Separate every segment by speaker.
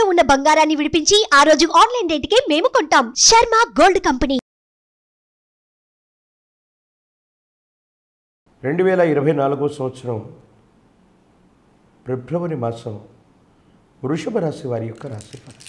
Speaker 1: తాకట్టులో ఉన్న బంగారాన్ని విడిపించి ఆ రోజు ఆన్లైన్ రేటుకే మేము కొంటాం. Sharma gold company.
Speaker 2: 2024 సంవత్సరం ఫిబ్రవరి మాసం వృషభ రాశి వారి యొక్క రాశిఫలం.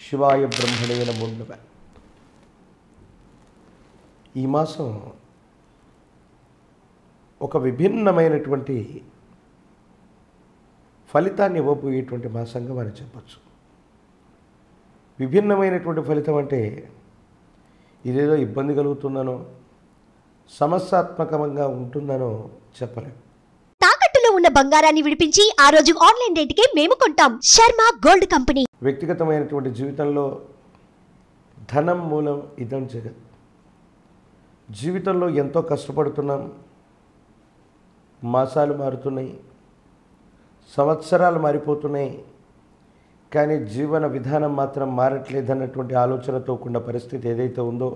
Speaker 2: శివాయ బ్రహ్మణే నమో నమః. ఈ మాసం ఒక విభిన్నమైనటువంటి ఫలితాన్ని ఇవ్వబోయేటువంటి మాసంగా మనం చెప్పచ్చు. విభిన్నమైనటువంటి ఫలితం అంటే ఇదేదో ఇబ్బంది కలుగుతుందనో సమస్యాత్మకంగా ఉంటుందనో చెప్పలేం.
Speaker 1: తాకట్టులో ఉన్న బంగారాన్ని విడిపించి ఆ రోజు ఆన్లైన్ రేటుకే మేము కొంటాం. Sharma gold company.
Speaker 2: వ్యక్తిగతమైనటువంటి జీవితంలో ధనం మూలం ఇదం జగత్. జీవితంలో ఎంతో కష్టపడుతున్నాం, మాసాలు మారుతున్నాయి, సంవత్సరాలు మారిపోతున్నాయి, కానీ జీవన విధానం మాత్రం మారట్లేదన్నటువంటి ఆలోచనతో కూడిన పరిస్థితి ఏదైతే ఉందో,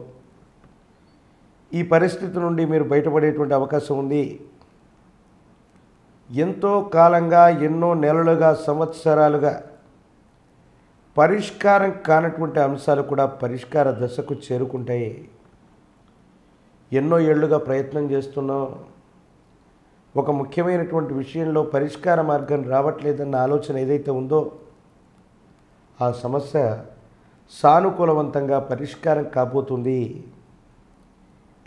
Speaker 2: ఈ పరిస్థితి నుండి మీరు బయటపడేటువంటి అవకాశం ఉంది. ఎంతో కాలంగా, ఎన్నో నెలలుగా, సంవత్సరాలుగా పరిష్కారం కానటువంటి అంశాలు కూడా పరిష్కార దశకు చేరుకుంటాయి. ఎన్నో ఏళ్లుగా ప్రయత్నం చేస్తున్నాం, ఒక ముఖ్యమైనటువంటి విషయంలో పరిష్కార మార్గం రావట్లేదన్న ఆలోచన ఏదైతే ఉందో, ఆ సమస్య సానుకూలవంతంగా పరిష్కారం కాబోతుంది.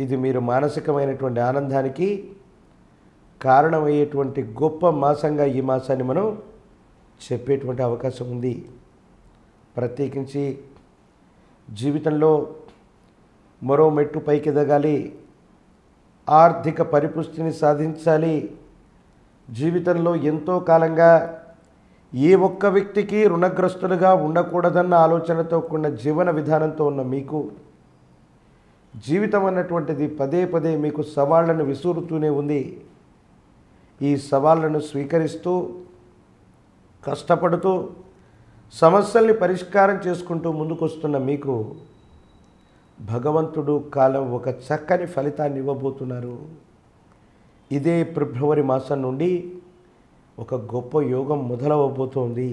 Speaker 2: ఇది మీరు మానసికమైనటువంటి ఆనందానికి కారణమయ్యేటువంటి గొప్ప మాసంగా ఈ మాసాన్ని మనం చెప్పేటువంటి అవకాశం ఉంది. ప్రత్యేకించి జీవితంలో మరో మెట్టు పైకి ఎదగాలి, ఆర్థిక పరిపుష్టిని సాధించాలి, జీవితంలో ఎంతో కాలంగా ఏ ఒక్క వ్యక్తికి రుణగ్రస్తులుగా ఉండకూడదన్న ఆలోచనతో కూడిన జీవన విధానంతో ఉన్న మీకు జీవితం అన్నటువంటిది పదే పదే మీకు సవాళ్లను విసురుతూనే ఉంది. ఈ సవాళ్లను స్వీకరిస్తూ కష్టపడుతూ సమస్యల్ని పరిష్కారం చేసుకుంటూ ముందుకొస్తున్న మీకు భగవంతుడు కాలం ఒక చక్కని ఫలితాన్ని ఇవ్వబోతున్నారు. ఇదే ఫిబ్రవరి మాసం నుండి ఒక గొప్ప యోగం మొదలవబోతోంది.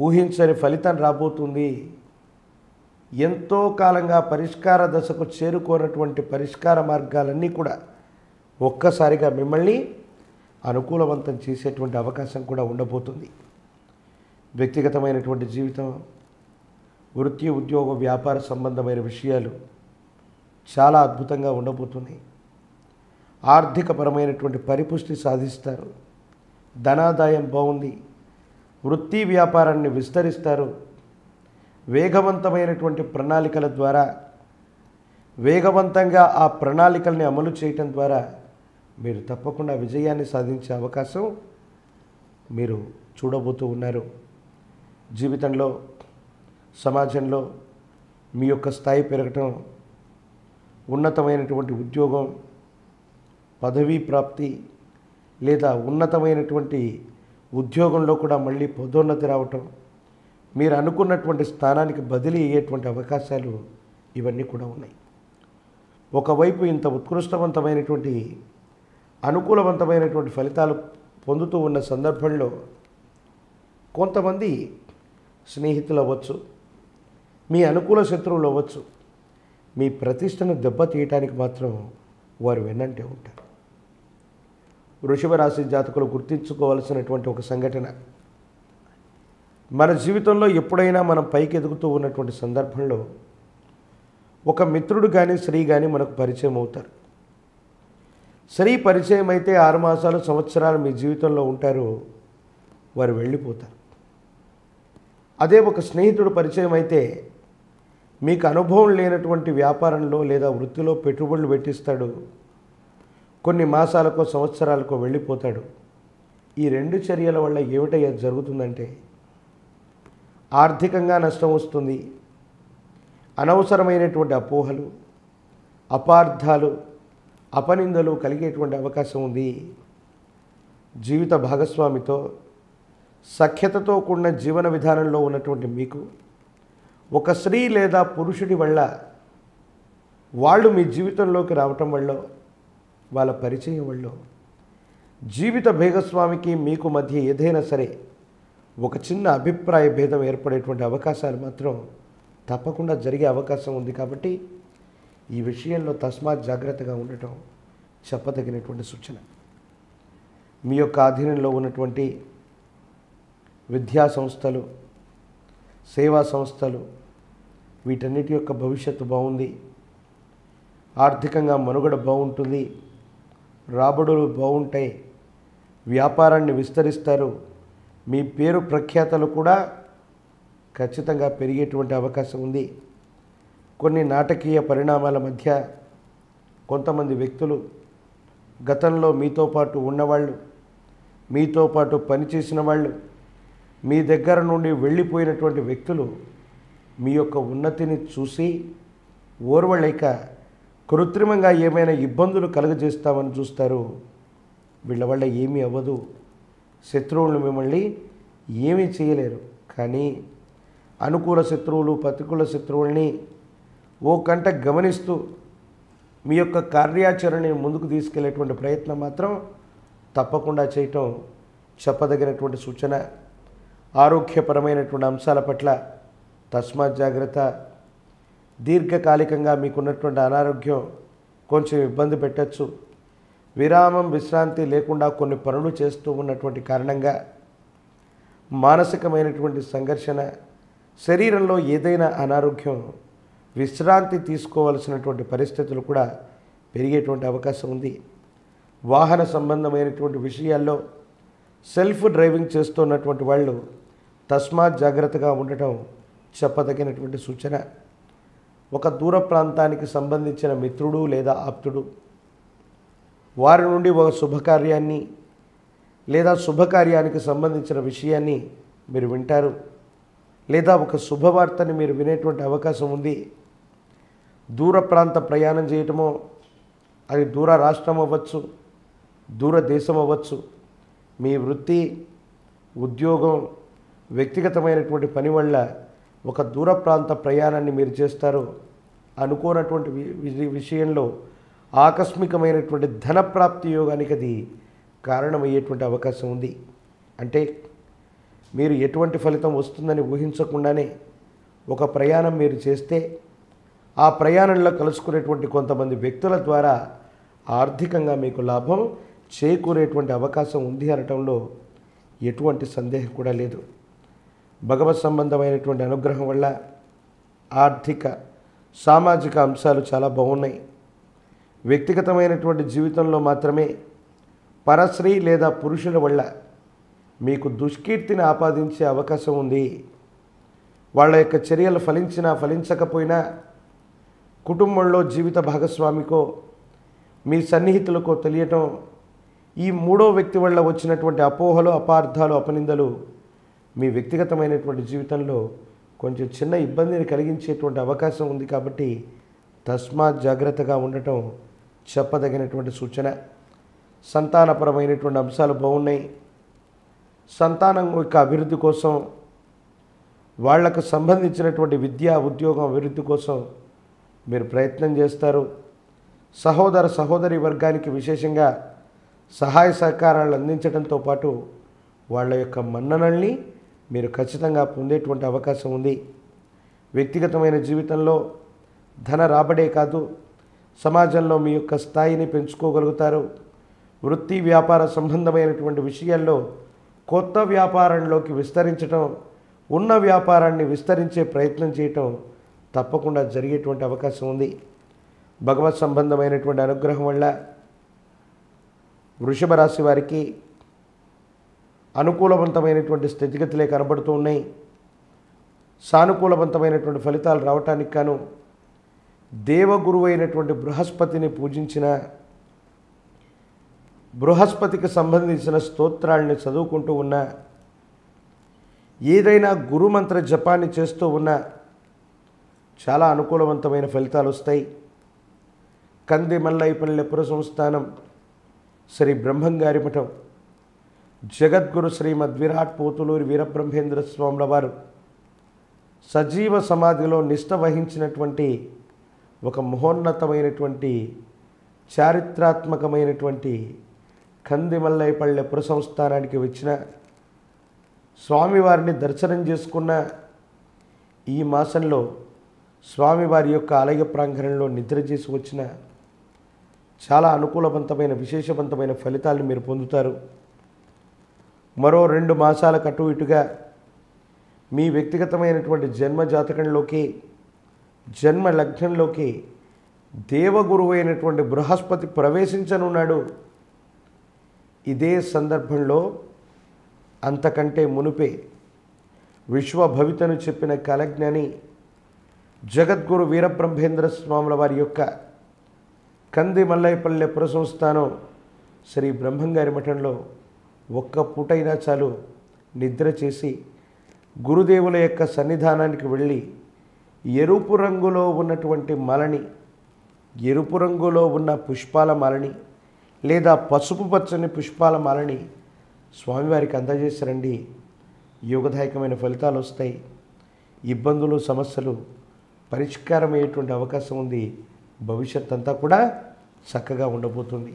Speaker 2: ఊహించని ఫలితం రాబోతుంది. ఎంతో కాలంగా పరిష్కార దశకు చేరుకోనటువంటి పరిష్కార మార్గాలన్నీ కూడా ఒక్కసారిగా మిమ్మల్ని అనుకూలవంతం చేసేటువంటి అవకాశం కూడా ఉండబోతుంది. వ్యక్తిగతమైనటువంటి జీవితం, వృత్తి, ఉద్యోగ, వ్యాపార సంబంధమైన విషయాలు చాలా అద్భుతంగా ఉండబోతున్నాయి. ఆర్థికపరమైనటువంటి పరిపుష్టి సాధిస్తారు. ధనాదాయం బాగుంది. వృత్తి వ్యాపారాన్ని విస్తరిస్తారు. వేగవంతమైనటువంటి ప్రణాళికల ద్వారా, వేగవంతంగా ఆ ప్రణాళికల్ని అమలు చేయటం ద్వారా మీరు తప్పకుండా విజయాన్ని సాధించే అవకాశం మీరు చూడబోతూ ఉన్నారు. జీవితంలో, సమాజంలో మీ యొక్క స్థాయి పెరగటం, ఉన్నతమైనటువంటి ఉద్యోగం, పదవీ ప్రాప్తి లేదా ఉన్నతమైనటువంటి ఉద్యోగంలో కూడా మళ్ళీ పదోన్నతి రావటం, మీరు అనుకున్నటువంటి స్థానానికి బదిలీ అయ్యేటువంటి అవకాశాలు ఇవన్నీ కూడా ఉన్నాయి. ఒకవైపు ఇంత ఉత్కృష్టవంతమైనటువంటి అనుకూలవంతమైనటువంటి ఫలితాలు పొందుతూ ఉన్న సందర్భంలో కొంతమంది స్నేహితులు అవ్వచ్చు, మీ అనుకూల శత్రువులు అవ్వచ్చు, మీ ప్రతిష్టను దెబ్బతీయటానికి మాత్రం వారు వెన్నంటే ఉంటారు. వృషభ రాశి జాతకులు గుర్తించుకోవాల్సినటువంటి ఒక సంఘటన, మన జీవితంలో ఎప్పుడైనా మనం పైకి ఎదుగుతూ ఉన్నటువంటి సందర్భంలో ఒక మిత్రుడు కానీ స్త్రీ కానీ మనకు పరిచయం అవుతారు. స్త్రీ పరిచయం అయితే 6 మాసాలు, సంవత్సరాలు మీ జీవితంలో ఉంటారు, వారు వెళ్ళిపోతారు. అదే ఒక స్నేహితుడు పరిచయం అయితే మీకు అనుభవం లేనటువంటి వ్యాపారంలో లేదా వృత్తిలో పెట్టుబడులు పెట్టిస్తాడు, కొన్ని మాసాలకో సంవత్సరాలకో వెళ్ళిపోతాడు. ఈ 2 చర్యల వల్ల ఏమిటయ్యా జరుగుతుందంటే, ఆర్థికంగా నష్టం వస్తుంది, అనవసరమైనటువంటి అపోహలు, అపార్థాలు, అపనిందలు కలిగేటువంటి అవకాశం ఉంది. జీవిత భాగస్వామితో సఖ్యతతో కూడిన జీవన విధానంలో ఉన్నటువంటి మీకు ఒక స్త్రీ లేదా పురుషుడి వల్ల వాళ్ళు మీ జీవితంలోకి రావటం వల్ల, వాళ్ళ పరిచయం వల్ల జీవిత భాగస్వామికి మీకు మధ్య ఏదైనా సరే ఒక చిన్న అభిప్రాయ భేదం ఏర్పడేటువంటి అవకాశాలు మాత్రం తప్పకుండా జరిగే అవకాశం ఉంది. కాబట్టి ఈ విషయంలో తస్మాత్ జాగ్రత్తగా ఉండటం చెప్పదగినటువంటి సూచన. మీ యొక్క ఆధీనంలో ఉన్నటువంటి విద్యా సంస్థలు, సేవా సంస్థలు, వీటన్నిటి యొక్క భవిష్యత్తు బాగుంది. ఆర్థికంగా మనుగడ బాగుంటుంది, రాబడులు బాగుంటాయి, వ్యాపారాన్ని విస్తరిస్తారు. మీ పేరు ప్రఖ్యాతలు కూడా ఖచ్చితంగా పెరిగేటువంటి అవకాశం ఉంది. కొన్ని నాటకీయ పరిణామాల మధ్య కొంతమంది వ్యక్తులు, గతంలో మీతో పాటు ఉన్నవాళ్ళు, మీతో పాటు పనిచేసిన వాళ్ళు, మీ దగ్గర నుండి వెళ్ళిపోయినటువంటి వ్యక్తులు మీ యొక్క ఉన్నతిని చూసి ఓర్వలేక కృత్రిమంగా ఏమైనా ఇబ్బందులు కలుగజేస్తామని చూస్తారు. వీళ్ళ వల్ల ఏమీ అవ్వదు, శత్రువులు మిమ్మల్ని ఏమీ చేయలేరు. కానీ అనుకూల శత్రువులు, ప్రతికూల శత్రువుల్ని ఓ కంట గమనిస్తూ మీ యొక్క కార్యాచరణని ముందుకు తీసుకెళ్లేటువంటి ప్రయత్నం మాత్రం తప్పకుండా చేయటం చెప్పదగినటువంటి సూచన. ఆరోగ్యపరమైనటువంటి అంశాల పట్ల తస్మాత్ జాగ్రత్త. దీర్ఘకాలికంగా మీకున్నటువంటి అనారోగ్యం కొంచెం ఇబ్బంది పెట్టచ్చు. విరామం, విశ్రాంతి లేకుండా కొన్ని పనులు చేస్తూ ఉన్నటువంటి కారణంగా మానసికమైనటువంటి సంఘర్షణ, శరీరంలో ఏదైనా అనారోగ్యం, విశ్రాంతి తీసుకోవాల్సినటువంటి పరిస్థితులు కూడా పెరిగేటువంటి అవకాశం ఉంది. వాహన సంబంధమైనటువంటి విషయాల్లో సెల్ఫ్ డ్రైవింగ్ చేస్తున్నటువంటి వాళ్ళు తస్మాత్ జాగ్రత్తగా ఉండటం చెప్పదగినటువంటి సూచన. ఒక దూర ప్రాంతానికి సంబంధించిన మిత్రుడు లేదా ఆప్తుడు, వారి నుండి ఒక శుభకార్యాన్ని లేదా శుభకార్యానికి సంబంధించిన విషయాన్ని మీరు వింటారు, లేదా ఒక శుభవార్తని మీరు వినేటువంటి అవకాశం ఉంది. దూర ప్రాంత ప్రయాణం చేయటమో, అది దూర రాష్ట్రం అవ్వచ్చు, దూర దేశం అవ్వచ్చు, మీ వృత్తి, ఉద్యోగం, వ్యక్తిగతమైనటువంటి పని వల్ల ఒక దూర ప్రాంత ప్రయాణాన్ని మీరు చేస్తారు. అనుకోనటువంటి విషయంలో ఆకస్మికమైనటువంటి ధనప్రాప్తి యోగానికి అది కారణమయ్యేటువంటి అవకాశం ఉంది. అంటే మీరు ఎటువంటి ఫలితం వస్తుందని ఊహించకుండానే ఒక ప్రయాణం మీరు చేస్తే ఆ ప్రయాణంలో కలుసుకునేటువంటి కొంతమంది వ్యక్తుల ద్వారా ఆర్థికంగా మీకు లాభం చేకూరేటువంటి అవకాశం ఉంది అనటంలో ఎటువంటి సందేహం కూడా లేదు. భగవత్ సంబంధమైనటువంటి అనుగ్రహం వల్ల ఆర్థిక, సామాజిక అంశాలు చాలా బాగున్నాయి. వ్యక్తిగతమైనటువంటి జీవితంలో మాత్రమే పరస్త్రీ లేదా పురుషుల వల్ల మీకు దుష్కీర్తిని ఆపాదించే అవకాశం ఉంది. వాళ్ళ యొక్క చర్యలు ఫలించినా ఫలించకపోయినా కుటుంబంలో జీవిత భాగస్వామికో మీ సన్నిహితులకో తెలియటం, ఈ మూడో వ్యక్తి వల్ల వచ్చినటువంటి అపోహలు, అపార్థాలు, అపనిందలు మీ వ్యక్తిగతమైనటువంటి జీవితంలో కొంచెం చిన్న ఇబ్బందిని కలిగించేటువంటి అవకాశం ఉంది. కాబట్టి తస్మాత్ జాగ్రత్తగా ఉండటం చెప్పదగినటువంటి సూచన. సంతానపరమైనటువంటి అంశాలు బాగున్నాయి. సంతానం యొక్క అభివృద్ధి కోసం, వాళ్లకు సంబంధించినటువంటి విద్యా, ఉద్యోగం అభివృద్ధి కోసం మీరు ప్రయత్నం చేస్తారు. సహోదర సహోదరి వర్గానికి విశేషంగా సహాయ సహకారాలు అందించడంతో పాటు వాళ్ళ యొక్క మన్ననల్ని మీరు ఖచ్చితంగా పొందేటువంటి అవకాశం ఉంది. వ్యక్తిగతమైన జీవితంలో ధన రాబడే కాదు, సమాజంలో మీ యొక్క స్థాయిని పెంచుకోగలుగుతారు. వృత్తి, వ్యాపార సంబంధమైనటువంటి విషయాల్లో కొత్త వ్యాపారంలోకి విస్తరించడం, ఉన్న వ్యాపారాన్ని విస్తరించే ప్రయత్నం చేయటం తప్పకుండా జరిగేటువంటి అవకాశం ఉంది. భగవత్ సంబంధమైనటువంటి అనుగ్రహం వల్ల వృషభ రాశి వారికి అనుకూలవంతమైనటువంటి స్థితిగతులే కనబడుతూ ఉన్నాయి. సానుకూలవంతమైనటువంటి ఫలితాలు రావటానికి గాను దేవగురువు అయినటువంటి బృహస్పతిని పూజించిన, బృహస్పతికి సంబంధించిన స్తోత్రాలని చదువుకుంటూ ఉన్నా, ఏదైనా గురుమంత్ర జపాన్ని చేస్తూ ఉన్నా చాలా అనుకూలవంతమైన ఫలితాలు వస్తాయి. కంది మల్లైపల్లె పుర సంస్థానం శ్రీ బ్రహ్మంగారి మఠం జగద్గురు శ్రీమద్ విరాట్ పోతులూరి వీరబ్రహ్మేంద్ర స్వాముల వారు సజీవ సమాధిలో నిష్ఠ వహించినటువంటి ఒక మహోన్నతమైనటువంటి చారిత్రాత్మకమైనటువంటి కంది మల్లైపల్లె పుర సంస్థానానికి వచ్చిన స్వామివారిని దర్శనం చేసుకున్న ఈ మాసంలో స్వామివారి యొక్క ఆలయ ప్రాంగణంలో నిద్ర చేసి వచ్చిన చాలా అనుకూలవంతమైన విశేషవంతమైన ఫలితాలను మీరు పొందుతారు. మరో 2 మాసాలకు అటు ఇటుగా మీ వ్యక్తిగతమైనటువంటి జన్మ జాతకంలోకి, జన్మ లగ్నంలోకి దేవగురువు అయినటువంటి బృహస్పతి ప్రవేశించనున్నాడు. ఇదే సందర్భంలో అంతకంటే మునుపే విశ్వభవితను చెప్పిన కాలజ్ఞాని జగద్గురు వీరబ్రహ్మేంద్ర స్వాముల వారి యొక్క కంది మల్లైపల్లె పురసంస్థానం శ్రీ బ్రహ్మంగారి మఠంలో ఒక్క పూటైనా చాలు నిద్ర చేసి గురుదేవుల యొక్క సన్నిధానానికి వెళ్ళి ఎరుపు రంగులో ఉన్నటువంటి మాలని, ఎరుపు రంగులో ఉన్న పుష్పాల మాలని లేదా పసుపు పచ్చని పుష్పాల మాలని స్వామివారికి అందజేశారండి. యోగదాయకమైన ఫలితాలు వస్తాయి. ఇబ్బందులు, సమస్యలు పరిష్కారం అయ్యేటువంటి అవకాశం ఉంది. భవిష్యత్ అంతా కూడా చక్కగా ఉండబోతుంది.